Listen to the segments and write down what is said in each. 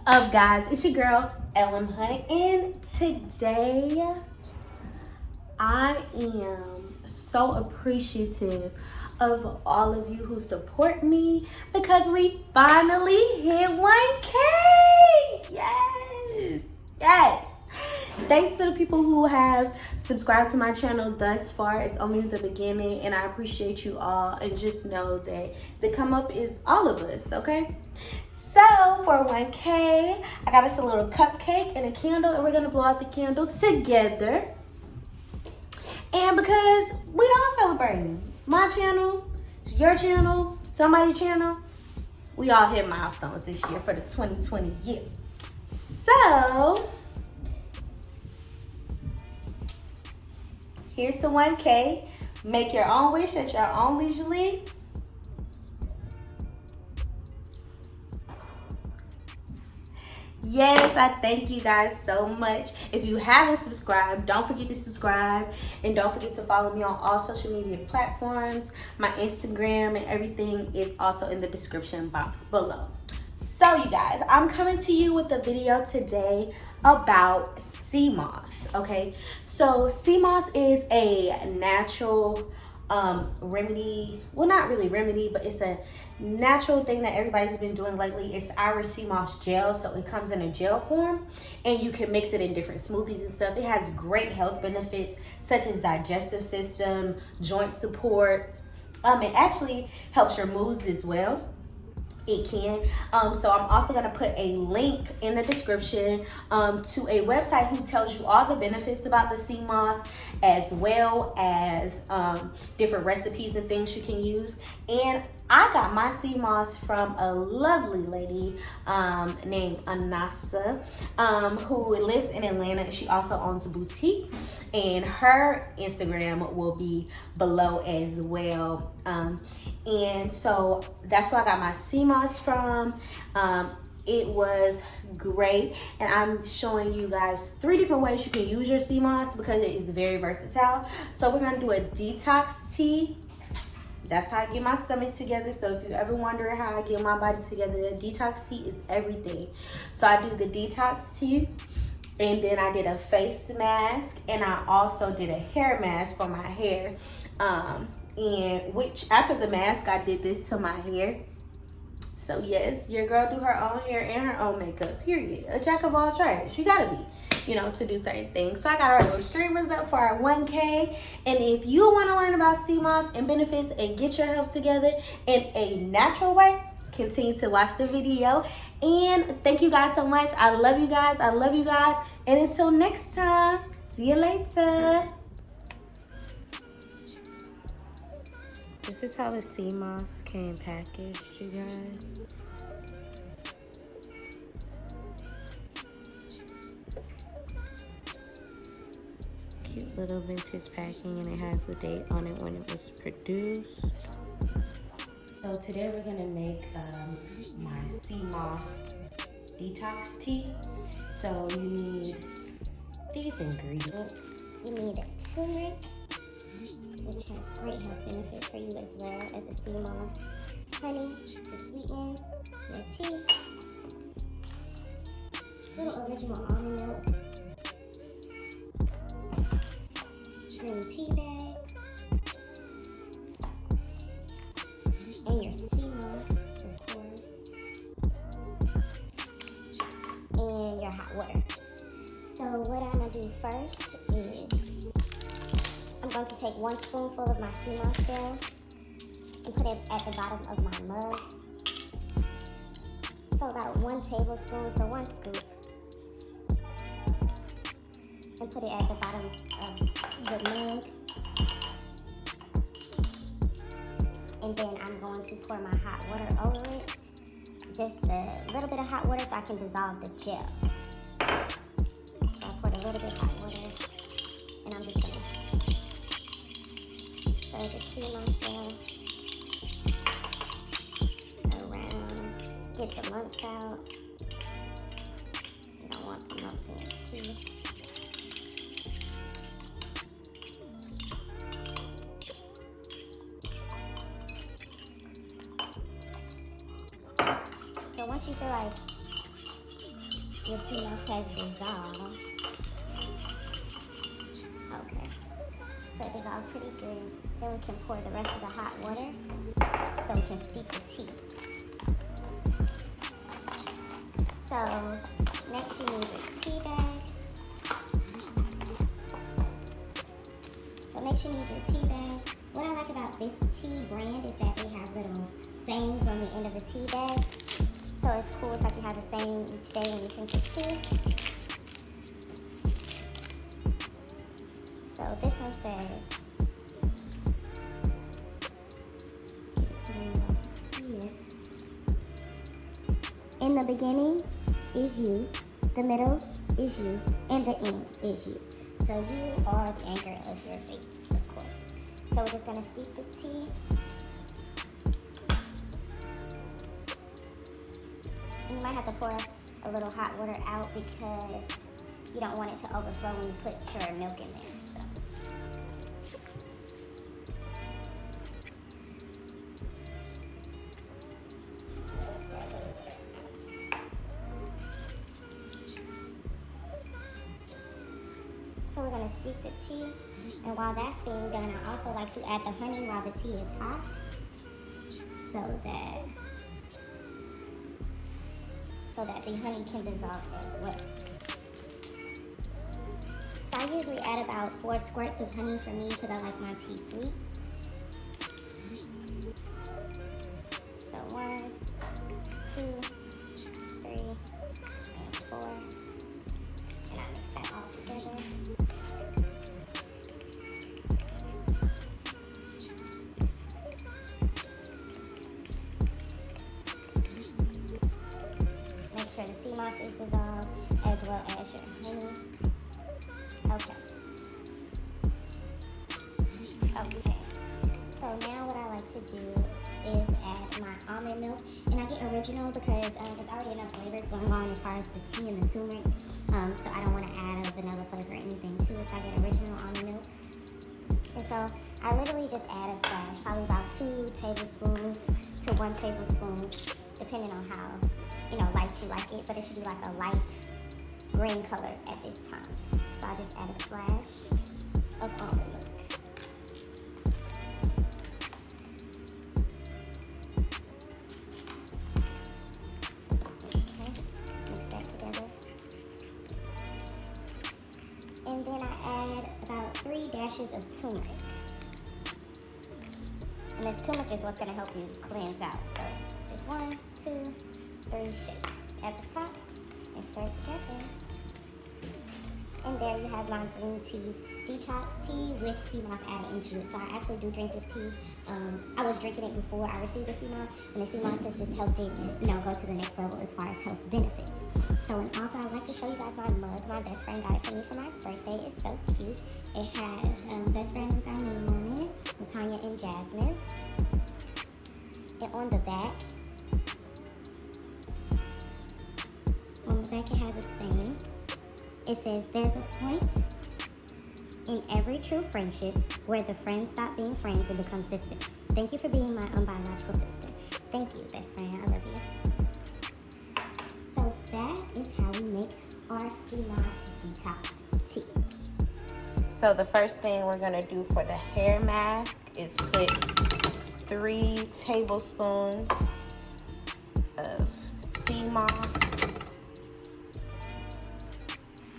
up, guys? It's your girl, Ellen Hunt, and today I am so appreciative of all of you who support me because we finally hit 1K. Yes. Thanks to the people who have subscribed to my channel thus far. It's only the beginning, and I appreciate you all. And just know that the come up is all of us, okay? So for 1K, I got us a little cupcake and a candle, and we're gonna blow out the candle together. And because we all celebrating. My channel, your channel, somebody's channel, we all hit milestones this year for the 2020 year. So here's to 1K. Make your own wish at your own leisure. Yes, I thank you guys so much. If you haven't subscribed, don't forget to subscribe. And don't forget to follow me on all social media platforms. My Instagram and everything is also in the description box below. So you guys, I'm coming to you with a video today about Seamoss, okay? So Seamoss is a natural remedy. Well, not really remedy, but it's a natural thing that everybody's been doing lately. It's our Seamoss gel, so it comes in a gel form and you can mix it in different smoothies and stuff. It has great health benefits such as digestive system, joint support. It actually helps your moods as well. It can. So I'm also going to put a link in the description to a website who tells you all the benefits about the Seamoss, as well as different recipes and things you can use. And I got my Seamoss from a lovely lady named Anasa, who lives in Atlanta. She also owns a boutique, and her Instagram will be below as well. And so that's where I got my Seamoss from. It was great, and I'm showing you guys 3 different ways you can use your Seamoss because it is very versatile. So we're gonna do a detox tea. That's how I get my stomach together. So if you ever wonder how I get my body together, the detox tea is everything. So I do the detox tea, and then I did a face mask, and I also did a hair mask for my hair. And which after the mask, I did this to my hair. So yes, your girl do her own hair and her own makeup, period. A jack of all trades. You gotta be, to do certain things. So I got our little streamers up for our 1K. And if you want to learn about Seamoss and benefits and get your health together in a natural way, continue to watch the video. And thank you guys so much. I love you guys. I love you guys. And until next time, see you later. This is how the Seamoss came packaged, you guys. Cute little vintage packing, and it has the date on it when it was produced. So today we're gonna make my Seamoss detox tea. So you need these ingredients. You need turmeric, which has great health benefits for you as well as the Seamoss, honey to sweeten your tea, little original almond milk, green tea bags, and your Seamoss, of course, and your hot water. So what I'm gonna do first is I'm going to take 1 spoonful of my Seamoss gel and put it at the bottom of my mug. So about 1 tablespoon, so 1 scoop. And put it at the bottom of the mug. And then I'm going to pour my hot water over it. Just a little bit of hot water so I can dissolve the gel. So I poured a little bit of hot water, and I'm just going to stir the Seamoss gel around, get the lumps out. I don't want the lumps in it too. So once you feel like your Seamoss has dissolved. Okay, so it dissolved pretty good. Then we can pour the rest of the hot water so we can steep the tea. So next you need your tea bag. So next you need your tea bag. What I like about this tea brand is that they have little sayings on the end of the tea bag. So it's cool, it's like you have a saying each day when you drink your tea. So this one says, in the beginning is you, the middle is you, and the end is you. So you are the anchor of your fate, of course. So we're just gonna steep the tea. You might have to pour a little hot water out because you don't want it to overflow when you put your milk in there. So we're gonna steep the tea, and while that's being done, I also like to add the honey while the tea is hot, so that the honey can dissolve as well. So I usually add about 4 squirts of honey for me because I like my tea sweet. So 1, 2, 3, and 4. And I mix that all together. Make sure the Seamoss is dissolved as well as your honey. Okay. So now what I like to do is add my almond milk, and I get original because there's already enough flavors going on as far as the tea and the turmeric. So I don't want to add a vanilla flavor or anything to it. So I get original almond milk, and so I literally just add a splash, probably about 2 tablespoons to 1 tablespoon, depending on how light you like it. But it should be like a light green color at this time. So I just add a splash of almond milk. Okay, mix that together. And then I add about 3 dashes of turmeric. And this turmeric is what's going to help you cleanse out. So just 1, 2, 3 shakes at the top and stir together. And there you have my green tea, Detox Tea with Seamoss added into it. So I actually do drink this tea. I was drinking it before I received the Seamoss, and the Seamoss has just helped it, go to the next level as far as health benefits. So, and also I'd like to show you guys my mug. My best friend got it for me for my birthday. It's so cute. It has best friends with our name on it, Tanya and Jasmine. And on the back, it has a saying. It says, there's a point in every true friendship where the friends stop being friends and become sisters. Thank you for being my unbiological sister. Thank you, best friend. I love you. So that is how we make our Seamoss Detox Tea. So the first thing we're gonna do for the hair mask is put 3 tablespoons of Seamoss.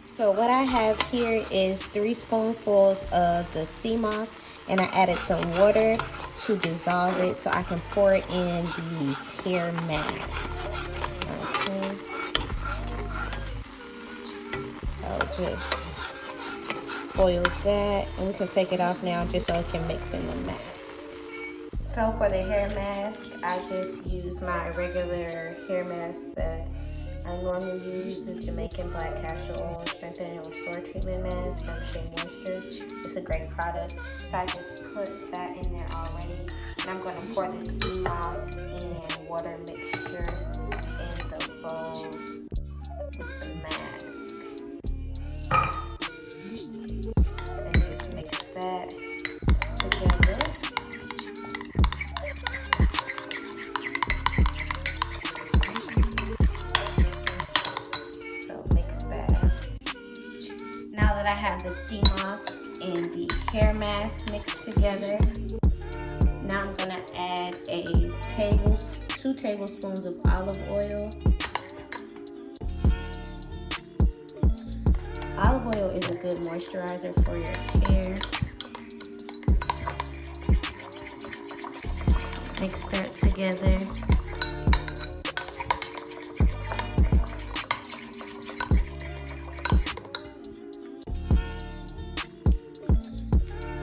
So what I have here is 3 spoonfuls of the Seamoss, and I added some water to dissolve it so I can pour it in the hair mask. Okay. So just boil that, and we can take it off now just so it can mix in the mask. So for the hair mask, I just use my regular hair mask that I normally use, the Jamaican Black Castor Oil Strengthen and Restore Treatment Mask from sheamoisture. It's a great product. So I just put that in there already. And I'm going to pour the Seamoss and water mixture in the bowl with the mask. And just mix that together. So I have the Seamoss and the hair mask mixed together. Now I'm gonna add 2 tablespoons of olive oil. Olive oil is a good moisturizer for your hair. Mix that together.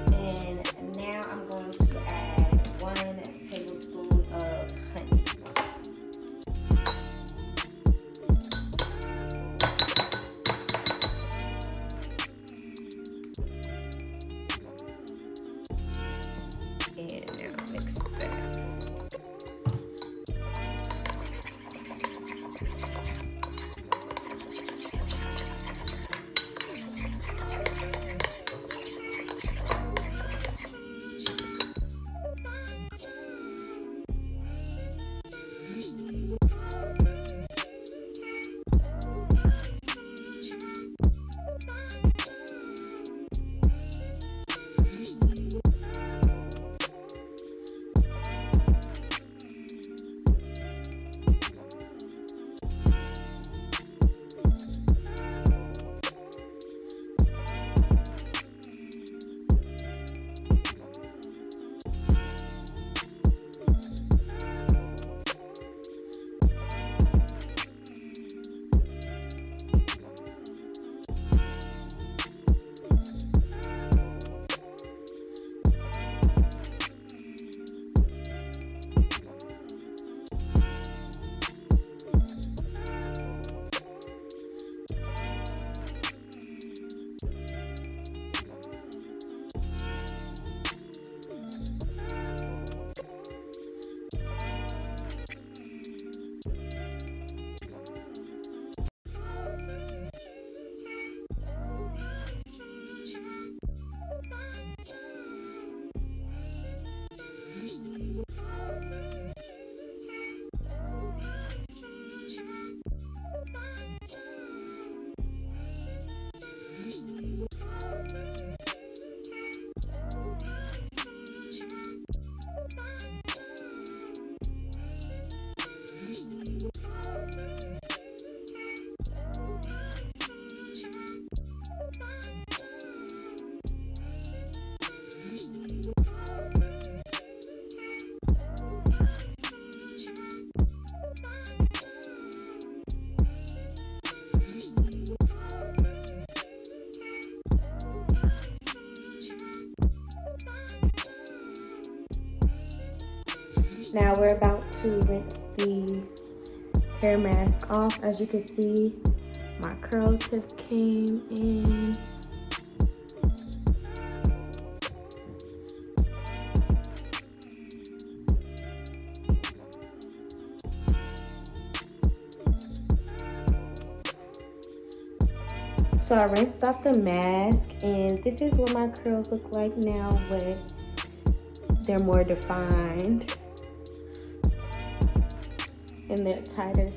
And now I'm going to add 1 tablespoon of honey. And now mix that. Now we're about to rinse the hair mask off. As you can see, my curls have came in. So I rinsed off the mask, and this is what my curls look like now, but they're more defined and they're tighter.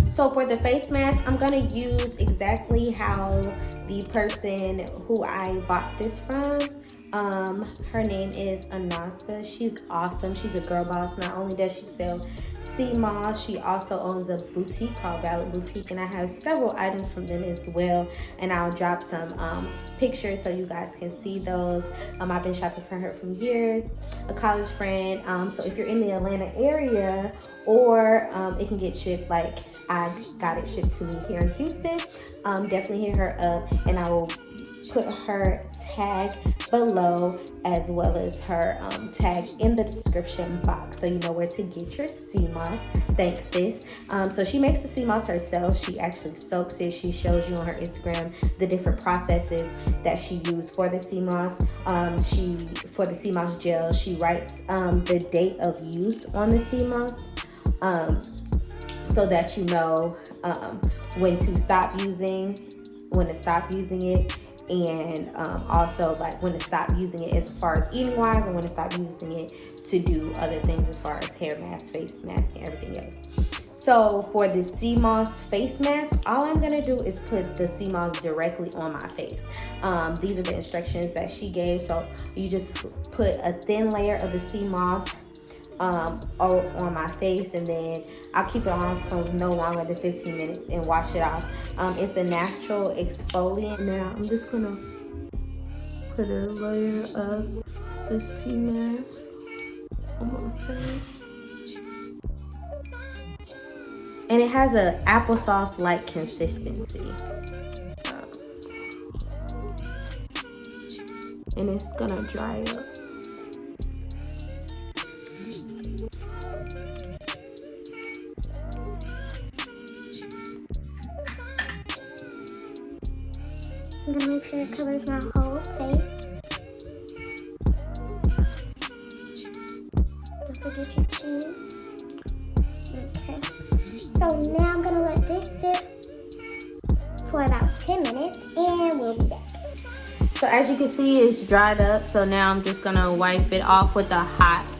So for the face mask, I'm gonna use exactly how the person who I bought this from, her name is Anasa. She's awesome. She's a girl boss. Not only does she sell Seamoss, she also owns a boutique called Valid Boutique, and I have several items from them as well, and I'll drop some pictures so you guys can see those. I've been shopping for her for years, a college friend. So if you're in the Atlanta area, or it can get shipped like I got it shipped to me here in Houston, definitely hit her up, and I will put her tag below as well as her tag in the description box so you know where to get your Seamoss. Thanks, sis. So she makes the Seamoss herself. She actually soaks it. She shows you on her Instagram the different processes that she used for the Seamoss. For the Seamoss gel, she writes the date of use on the Seamoss, so that you know when to stop using it, and also like when to stop using it as far as eating wise, and when to stop using it to do other things as far as hair mask, face mask, and everything else. So for the Seamoss face mask, all I'm gonna do is put the Seamoss directly on my face. These are the instructions that she gave. So you just put a thin layer of the Seamoss on my face, and then I'll keep it on for no longer than 15 minutes and wash it off. It's a natural exfoliant. Now I'm just gonna put a layer of the sea mask on my face. And it has a applesauce-like consistency. And it's gonna dry up. I'm gonna make sure it covers my whole face. Don't forget your chin. Okay. So now I'm gonna let this sit for about 10 minutes and we'll be back. So as you can see, it's dried up. So now I'm just gonna wipe it off with a hot